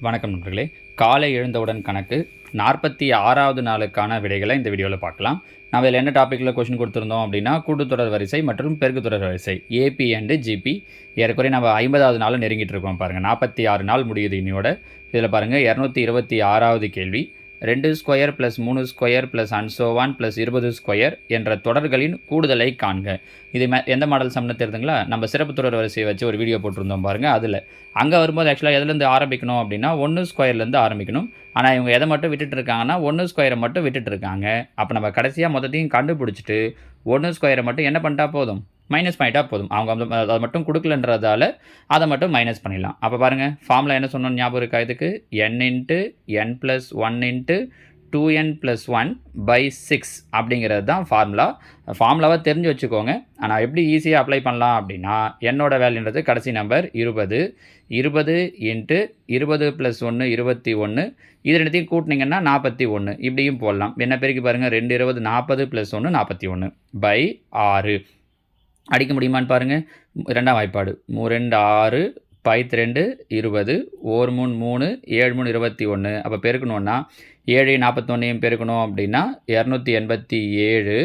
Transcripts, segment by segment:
வணக்கம் நண்பர்களே. காலை எழுந்தவுடன் கணக்கு 46வது நாளுக்கான விடைகளை இந்த வீடியோவில் பார்க்கலாம். நம்ம இதில் என்ன டாப்பிக்கில் கொஷின் கொடுத்துருந்தோம் அப்படின்னா, கூட்டுத்தொடர் வரிசை மற்றும் பெருக்குத்தொடர் வரிசை ஏபி அண்டு ஜிபி. ஏறக்குறைய நம்ம 50வது நாள் நெருங்கிட்டு இருக்கோம் பாருங்கள். 46 நாள் முடியுது இன்னையோட. இதில் பாருங்கள் 226வது கேள்வி. 2 square plus 3 square plus அன்சோவான் plus 20 square என்ற தொடர்களின் கூடுதலை காண்க. இது எந்த மாடல் சம்னு தெரியுதுங்களா? நம்ம சிறப்பு தொடர் வரிசையை வச்சு ஒரு வீடியோ போட்டிருந்தோம் பாருங்கள். அதில் அங்கே வரும்போது ஆக்சுவலாக எதுலேருந்து ஆரம்பிக்கணும் அப்படின்னா 1 ஸ்கொயர்லேருந்து ஆரம்பிக்கணும். ஆனால் இவங்க எதை மட்டும் விட்டுட்டு இருக்காங்கன்னா 1 ஸ்கொயரை மட்டும் விட்டுட்டு இருக்காங்க. அப்போ நம்ம கடைசியாக மொத்தத்தையும் கண்டுபிடிச்சிட்டு 1 ஸ்கொயரை மட்டும் என்ன பண்ணிட்டா போதும், மைனஸ் பண்ணிட்டா போதும். அவங்க அதை மட்டும் கொடுக்கலன்றதால அதை மட்டும் மைனஸ் பண்ணிடலாம். அப்போ பாருங்கள், ஃபார்முலா என்ன சொன்னோம் ஞாபகம் இருக்கா? இதுக்கு n into n + 1 into 2n + 1 / 6 அப்படிங்கிறது தான் ஃபார்முலாவை தெரிஞ்சு வச்சுக்கோங்க. ஆனால் எப்படி ஈஸியாக அப்ளை பண்ணலாம் அப்படின்னா, என்னோட வேல்யூன்றது கடைசி நம்பர் 20 இன்ட்டு 20 + 1 21. இது ரெண்டுத்தையும் கூட்டினீங்கன்னா 41 இப்படியும் போடலாம். என்ன பெருக்கி பாருங்கள், 2 20 40 + 1 41 /6 அடிக்க முடியுமான்னு பாருங்கள். ரெண்டாம் வாய்ப்பாடு 3 2 6 /2 20 1 3 3 7 3 21. அப்போ பெருக்கணுன்னா 7 41 பெருக்கணும் அப்படின்னா 287.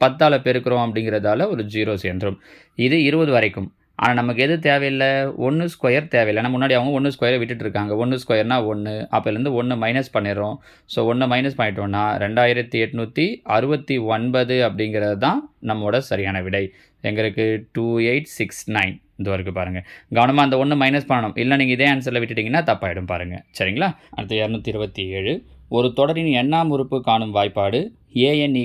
10ஆல் பெருக்கிறோம் அப்படிங்கிறதால ஒரு 0 சேர்ந்துடும். இது 20 வரைக்கும். ஆனால் நமக்கு எது தேவையில்லை, 1 ஸ்கொயர் தேவையில்லை. நம்ம முன்னாடி அவங்க 1 ஸ்கொயரை விட்டுட்டு இருக்காங்க. 1 ஸ்கொயர்னா 1, அப்போலேருந்து 1 மைனஸ் பண்ணிடுறோம். ஸோ 1 மைனஸ் பண்ணிட்டோம்னா 2869 அப்படிங்கிறது தான் நம்மளோட சரியான விடை. எங்கே இருக்குது? 2869 இது வரைக்கும் பாருங்கள். கவனமாக அந்த 1 மைனஸ் பண்ணணும், இல்லை நீங்கள் இதே ஆன்சரில் விட்டுட்டிங்கன்னா தப்பாயிடும் பாருங்கள். சரிங்களா? அடுத்து 227. ஒரு தொடரின் எண்ணாம் உறுப்பு காணும் வாய்ப்பாடு an =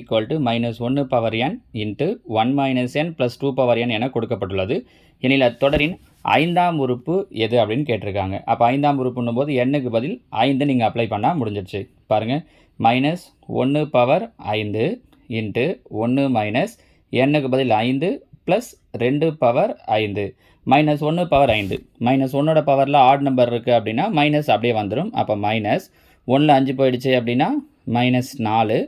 -1/n into 1 - n + 2/n என கொடுக்கப்பட்டுள்ளது. எனில் அத்தொடரின் 5ஆம் உறுப்பு எது அப்படின்னு கேட்டிருக்காங்க. அப்போ 5ஆம் உறுப்புன்னும் போது n-க்கு பதில் 5 நீங்கள் அப்ளை பண்ணால் முடிஞ்சிடுச்சு. பாருங்கள், -1/5 இன்ட்டு 1 - n-க்கு பதில் 5 + 2/5 -1/5. -1ஓட பவரில் ஆட் நம்பர் இருக்குது அப்படின்னா மைனஸ் அப்படியே வந்துடும். அப்போ -1ல் 5 போயிடுச்சு அப்படின்னா -4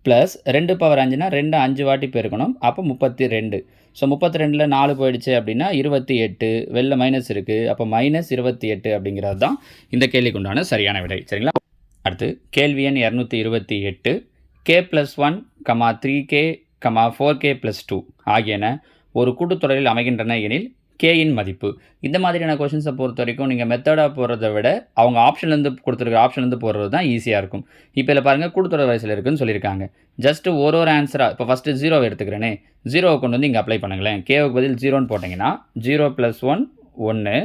ப்ளஸ் 2/5னா 2 5 வாட்டி பெருக்கணும். அப்போ 32. ஸோ 32ல் 4 போயிடுச்சு அப்படின்னா 28. வெளில மைனஸ் இருக்குது. அப்போ -28 அப்படிங்கிறது தான் இந்த கேள்விக்கு உண்டான சரியான விடை. சரிங்களா? அடுத்து கேள்வி எண் 228. k + 1, 3k, 4k + 2 ஆகியன ஒரு கூட்டுத்தொடரில் அமைகின்றன எனில் கேயின் மதிப்பு. இந்த மாதிரியான கொஷின்ஸை பொறுத்த வரைக்கும் நீங்கள் மெத்தடாக போடுறத விட அவங்க ஆப்ஷன்லேருந்து கொடுத்துருக்க ஆப்ஷன்லேருந்து போடுறது தான் ஈஸியாக இருக்கும். இப்போ இதில் பாருங்கள், கூட்டுத்தொடர் வரிசையில் இருக்குதுன்னு சொல்லியிருக்காங்க. ஜஸ்ட்டு ஒரு ஆன்சராக இப்போ ஃபஸ்ட்டு 0 எடுத்துக்கிறேனே, 0 கொண்டு வந்து இங்கே அப்ளை பண்ணுங்களேன். கேவுக்கு பதில் 0ன்னு போட்டிங்கன்னா 0 + 1 1,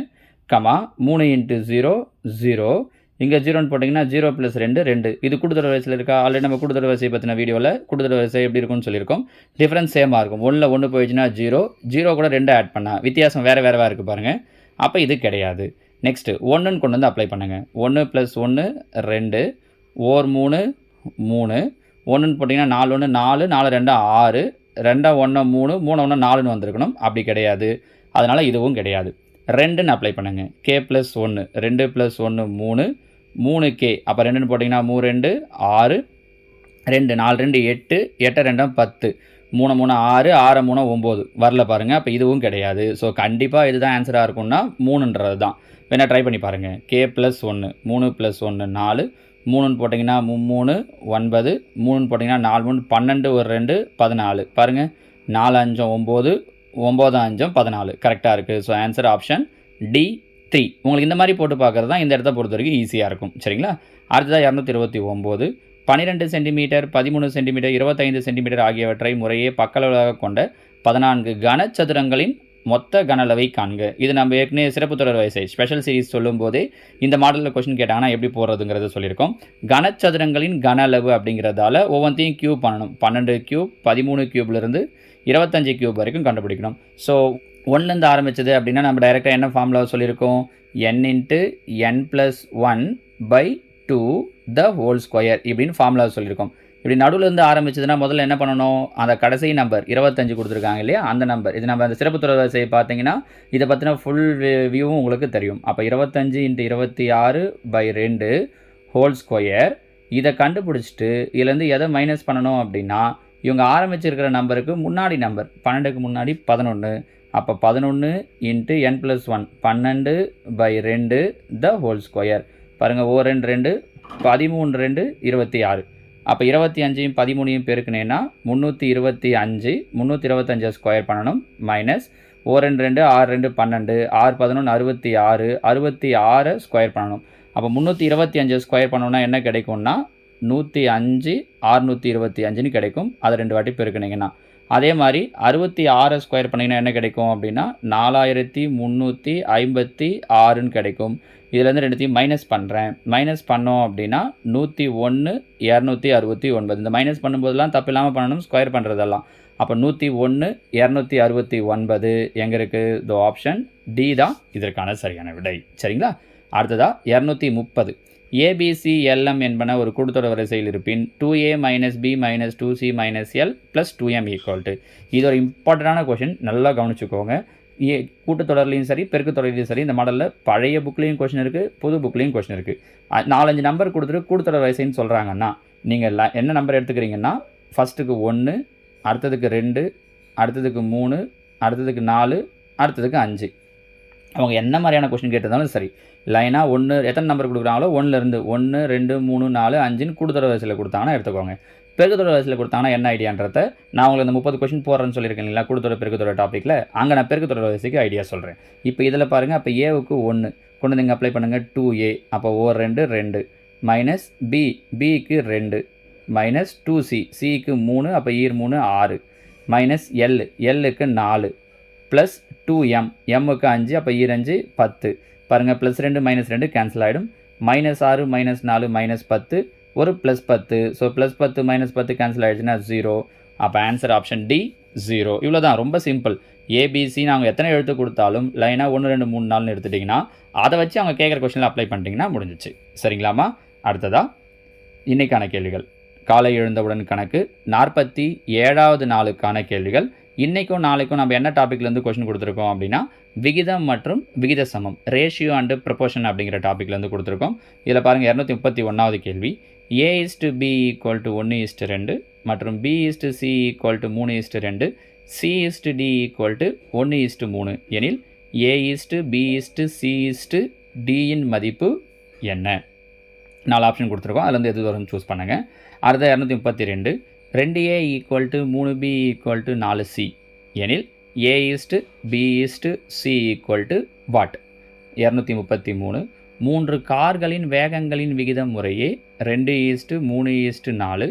3 × 0 0. இங்கே 0ன்னு போட்டிங்கன்னா 0 + 2 2. இது கூட்டுத்தொடர் வரிசையில் இருக்கா? ஆல்ரெடி நம்ம கூட்டுத்தொடர் வரிசை பற்றின வீடியோவில் கூட்டுத்தொடர் வரிசை எப்படி இருக்கும்னு சொல்லியிருக்கோம். டிஃப்ரென்ஸ் சேமாக இருக்கும். 1ல் 1 போயிடுச்சுன்னா 0 கூட 2 ஆட் பண்ணால் வித்தியாசம் வேறு இருக்குது பாருங்கள். அப்போ இது கிடையாது. நெக்ஸ்ட்டு 1ன்னு கொண்டு வந்து அப்ளை பண்ணுங்கள். 1 + 1 2, 3 3. 1ன்னு போட்டிங்கன்னா 4 1 4, 4 2 6, 2 1 3, 3 1 4ன்னு வந்திருக்கணும். அப்படி கிடையாது. அதனால் இதுவும் கிடையாது. 2ன்னு அப்ளை பண்ணுங்கள். k + 1 2 + 1 3, 3k. அப்போ 2ன்னு போட்டிங்கன்னா 3 2 6, 2 4 2 8, 8 2 10, 3 3 6, 6 3 9 வரல பாருங்கள். அப்போ இதுவும் கிடையாது. ஸோ கண்டிப்பாக இதுதான் ஆன்சராக இருக்கும்னா 3ன்றது தான். வேணால் ட்ரை பண்ணி பாருங்கள். k + 1 3 + 1 4, 3ன்னு போட்டிங்கன்னா 3 9, 3ன்னு போட்டிங்கன்னா 4 3 12 ஒரு 2 14 பாருங்கள். 4 5 9, 9 5 14 கரெக்டாக இருக்குது. So answer option D3. உங்களுக்கு இந்த மாதிரி போட்டு பார்க்குறது தான் இந்த இடத்த பொறுத்த வரைக்கும் ஈஸியாக இருக்கும். சரிங்களா? அடுத்ததாக 229. 12 சென்டிமீட்டர் 13 சென்டிமீட்டர் 25 சென்டிமீட்டர் ஆகியவற்றை முறையே பக்களவாக கொண்ட 14 கனச்சதுரங்களின் மொத்த கனளவை காண்க. இது நம்ம ஏற்கனவே சிறப்பு தொடர் வரிசை ஸ்பெஷல் சீரிஸ் சொல்லும் போதே இந்த மாடலில் கொஸ்டின் கேட்டாங்கன்னா எப்படி போடுறதுங்கிறத சொல்லியிருக்கோம். கனச்சதுரங்களின் கன அளவு அப்படிங்கிறதால ஒவ்வொன்றையும் கியூப் பண்ணணும். 12 கியூப் 13 கியூப்லேருந்து 25 கியூப் வரைக்கும் கண்டுபிடிக்கணும். ஸோ 1லேருந்து ஆரம்பிச்சது அப்படின்னா நம்ம டைரெக்டாக என்ன ஃபார்முலா சொல்லியிருக்கோம், n × n + 1/2 the whole square இப்படின்னு ஃபார்முலா சொல்லியிருக்கோம். இப்படி நடுவுலேருந்து ஆரம்பிச்சதுன்னா முதல்ல என்ன பண்ணணும், அந்த கடைசி நம்பர் 25 கொடுத்துருக்காங்க இல்லையா, அந்த நம்பர். இது நம்ம அந்த சிறப்பு தொடர் வரிசையை பார்த்தீங்கன்னா இதை பற்றின ஃபுல் வியூவும் உங்களுக்கு தெரியும். அப்போ 25 × 26/2 ஹோல் ஸ்கொயர். இதை கண்டுபிடிச்சிட்டு இதுலேருந்து எதை மைனஸ் பண்ணணும் அப்படின்னா, இவங்க ஆரம்பிச்சிருக்கிற நம்பருக்கு முன்னாடி நம்பர் 12க்கு முன்னாடி 11. அப்போ 11 × n + 1 12/2 the whole square. பாருங்கள், 2 13 2 26. அப்போ 25யும் 13யும் பெருக்குனேன்னா 325. 325 ஸ்கொயர் பண்ணணும். மைனஸ் 2 2 6 2 12 6 11 66. 66 ஸ்கொயர் பண்ணணும். அப்போ 325 ஸ்கொயர் பண்ணோன்னா என்ன கிடைக்கும்னா 105 625ன்னு கிடைக்கும். அதை 2 வாட்டி பெருக்குனீங்கன்னா. அதே மாதிரி 66 ஸ்கொயர் பண்ணிங்கன்னா என்ன கிடைக்கும் அப்படின்னா 4356ன்னு கிடைக்கும். இதுலேருந்து ரெண்டுத்தையும் மைனஸ் பண்ணுறேன். மைனஸ் பண்ணோம் அப்படின்னா 101 269. இந்த மைனஸ் பண்ணும்போதெல்லாம் தப்பு இல்லாமல் பண்ணணும், ஸ்கொயர் பண்ணுறதெல்லாம். அப்போ 101 269 எங்கே இருக்குது? த ஆப்ஷன் டி தான் இதற்கான சரியான விடை. சரிங்களா? அடுத்ததாக 230. ஏபிசி எல்எம் என்பன ஒரு கூட்டுத்தொடர் வரிசையில் இருப்பின் 2a minus B minus 2c minus L plus 2m equal to. இது ஒரு இம்பார்ட்டண்டான கொஷின், நல்லா கவனிச்சுக்கோங்க. கூட்டுத்தொடர்லையும் சரி பெருக்குத்தொடர்லையும் சரி இந்த மாடலில் பழைய புக்லேயும் கொஷின் இருக்குது, புது புக்லேயும் கொஷின் இருக்குது. 4-5 நம்பர் கொடுத்துட்டு கூட்டுத்தொடர் வரிசைன்னு சொல்கிறாங்கன்னா நீங்கள் என்ன நம்பர் எடுத்துக்கிறீங்கன்னா ஃபஸ்ட்டுக்கு 1, அடுத்ததுக்கு 2, அடுத்ததுக்கு 3, அடுத்ததுக்கு 4, அடுத்ததுக்கு 5. அவங்க என்ன மாதிரியான கொஷின் கேட்டிருந்தாலும் சரி, லைனாக 1 எத்தனை நம்பர் கொடுக்குறாங்களோ 1லேருந்து 1 2 3 4 5ன்னு கூட்டுத்தொடர் வரிசையில் கொடுத்தாங்கன்னா எடுத்துக்கோங்க. பெருக்குத்தொடர் வரிசையில் கொடுத்தாங்கன்னா என்ன ஐடியான்றதை நான் உங்களுக்கு இந்த 30 கொஷின் போடுறேன்னு சொல்லியிருக்கேன் இல்லைங்களா, கூட்டுத்தொடர் பெருக்குத்தொடர் டாப்பிக்கில். அங்கே நான் பெருக்குத்தொடர் வரிசைக்கு ஐடியா சொல்கிறேன். இப்போ இதில் பாருங்கள், அப்போ ஏவுக்கு 1 கொண்டு வந்து இங்கே அப்ளை பண்ணுங்கள். 2a அப்போ 2 2 மைனஸ் பிக்கு 2 மைனஸ் 2c சிக்கு 3 அப்போ 3 6 மைனஸ் எல்லுக்கு 4 ப்ளஸ் 2m எம்முக்கு 5 அப்போ 5 10. பாருங்கள், ப்ளஸ் 2 மைனஸ் 2 கேன்சல் ஆகிடும். மைனஸ் 6 மைனஸ் 4 மைனஸ் 10 ஒரு plus 10. So plus 10 minus 10 cancel ஆகிடுச்சுன்னா 0. அப்போ ஆன்சர் ஆப்ஷன் டி 0. இவ்வளோ தான், ரொம்ப சிம்பிள். ஏபிசி நாங்கள் எத்தனை எழுத்து கொடுத்தாலும் லைனாக 1 2 3 4ன்னு எடுத்துட்டிங்கன்னா அதை வச்சு அவங்க கேட்குற கொஸ்டினில் அப்ளை பண்ணிட்டீங்கன்னா முடிஞ்சிச்சு. சரிங்களாம்மா? அடுத்ததாக இன்றைக்கான கேள்விகள். காலை எழுந்தவுடன் கணக்கு 47வது நாளுக்கான கேள்விகள். இன்றைக்கும் நாளைக்கும் நம்ம என்ன டாப்பிக்லேருந்து கொஸ்டின் கொடுத்துருக்கோம் அப்படின்னா விகிதம் மற்றும் விகித சமம், ரேஷியோ அண்டு ப்ரொபோர்ஷன் அப்படிங்கிற டாப்பிக்லேருந்து கொடுத்துருக்கோம். இதில் பாருங்கள், 231வது கேள்வி. a/b = 1:2 மற்றும் b/c = 3:2 c/d = 1:3 எனில் a/b/c/d-யின் மதிப்பு என்ன? 4 ஆப்ஷன் கொடுத்துருக்கோம், அதுலேருந்து எது வரும் சூஸ் பண்ணுங்கள். அடுத்த 232. 2a = 3b = 4c எனில் a/b/c = வாட்? 233. 3 கார்களின் வேகங்களின் விகிதம் முறையே 2:3:4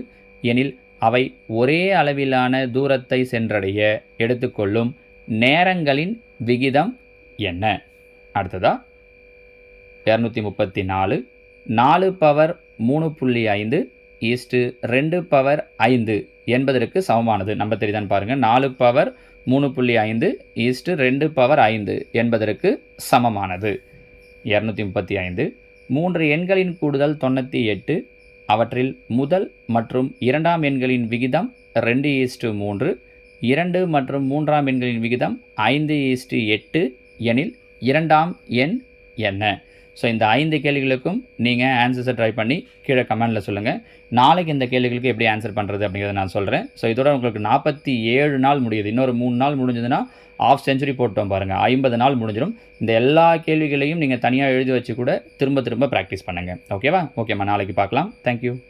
எனில் அவை ஒரே அளவிலான தூரத்தை சென்றடைய எடுத்துக்கொள்ளும் நேரங்களின் விகிதம் என்ன? அடுத்ததா 234. 4 பவர் 3.5 2 பவர் 5 என்பதற்கு சமமானது. நம்ம தெரியுதான்னு பாருங்கள். 4 பவர் 3.5 2 பவர் 5 என்பதற்கு சமமானது. 235. 3 எண்களின் கூடுதல் 98. அவற்றில் முதல் மற்றும் இரண்டாம் எண்களின் விகிதம் 2:3. 2 மற்றும் மூன்றாம் எண்களின் விகிதம் 5:8 எனில் இரண்டாம் எண் என்ன? ஸோ இந்த 5 கேள்விகளுக்கும் நீங்கள் ஆன்சர்ஸை ட்ரை பண்ணி கீழே கமெண்டில் சொல்லுங்கள். நாளைக்கு இந்த கேள்விகளுக்கு எப்படி ஆன்சர் பண்ணுறது அப்படிங்கிறத நான் சொல்கிறேன். ஸோ இதோட உங்களுக்கு 47 நாள் முடியுது. இன்னொரு 3 நாள் முடிஞ்சதுன்னா ½ செஞ்சுரி போட்டோம் பாருங்கள், 50 நாள் முடிஞ்சிடும். இந்த எல்லா கேள்விகளையும் நீங்கள் தனியாக எழுதி வச்சு கூட திரும்ப ப்ராக்டிஸ் பண்ணுங்கள். ஓகேவா? ஓகேம்மா, நாளைக்கு பார்க்கலாம். தேங்க்யூ.